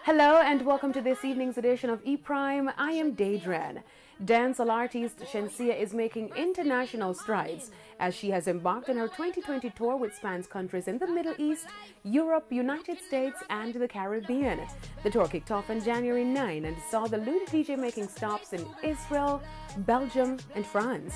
Hello and welcome to this evening's edition of E-Prime. I am Daedran. Dancehall artist Shenseea is making international strides as she has embarked on her 2020 tour, which spans countries in the Middle East, Europe, United States and the Caribbean. The tour kicked off on January 9 and saw the Luda DJ making stops in Israel, Belgium and France.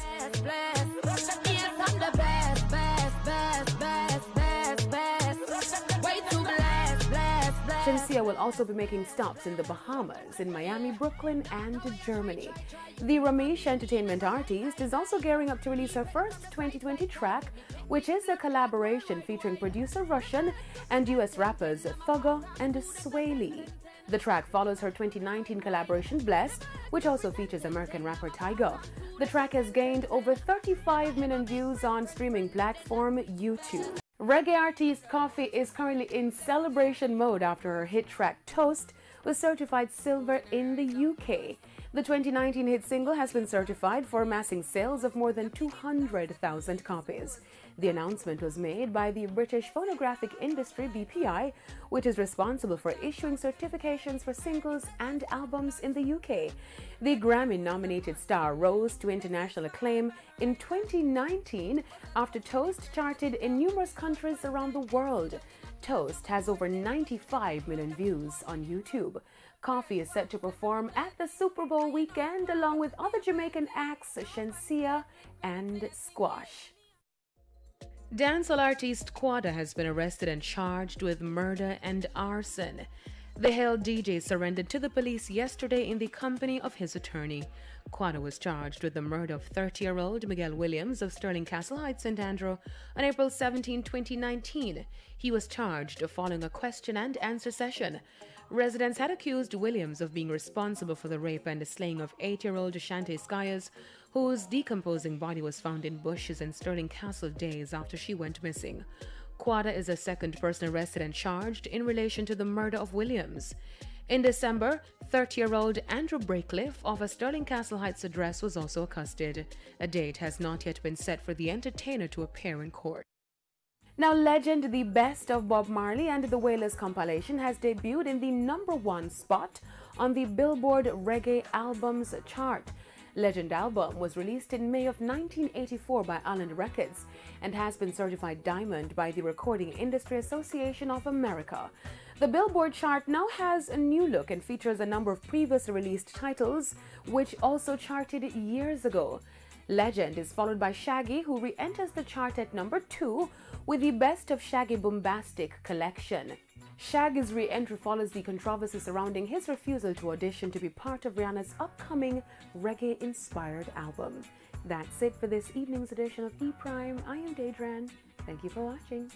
Shenseea will also be making stops in the Bahamas, in Miami, Brooklyn and Germany. The Ramesh entertainment artist is also gearing up to release her first 2020 track, which is a collaboration featuring producer Russian and US rappers Thugger and Sway Lee. The track follows her 2019 collaboration Blessed, which also features American rapper Tyga. The track has gained over 35 million views on streaming platform YouTube. Reggae artist Coffee is currently in celebration mode after her hit track Toast was certified silver in the UK. The 2019 hit single has been certified for amassing sales of more than 200,000 copies. The announcement was made by the British Phonographic Industry BPI, which is responsible for issuing certifications for singles and albums in the UK. The Grammy-nominated star rose to international acclaim in 2019 after Toast charted in numerous countries around the world. Toast has over 95 million views on YouTube. Coffee is set to perform at the Super Bowl weekend along with other Jamaican acts Shenseea and Squash. Dancehall artist Quada has been arrested and charged with murder and arson. The hailed DJ surrendered to the police yesterday in the company of his attorney. Quada was charged with the murder of 30-year-old Miguel Williams of Sterling Castle Heights, St. Andrew, on April 17, 2019. He was charged following a question and answer session. Residents had accused Williams of being responsible for the rape and the slaying of 8-year-old Shenseea Skyers, whose decomposing body was found in bushes in Sterling Castle days after she went missing. Quada is the second person arrested and charged in relation to the murder of Williams. In December, 30-year-old Andrew Breakliff of a Sterling Castle Heights address was also accosted. A date has not yet been set for the entertainer to appear in court. Now, Legend, the Best of Bob Marley and the Wailers compilation has debuted in the #1 spot on the Billboard Reggae Albums chart. Legend album was released in May of 1984 by Island Records and has been certified diamond by the Recording Industry Association of America. The Billboard chart now has a new look and features a number of previously released titles which also charted years ago. Legend is followed by Shaggy, who re-enters the chart at #2 with the Best of Shaggy Bombastic collection. Shaggy's re-entry follows the controversy surrounding his refusal to audition to be part of Rihanna's upcoming reggae-inspired album. That's it for this evening's edition of E-Prime. I am Daedran. Thank you for watching.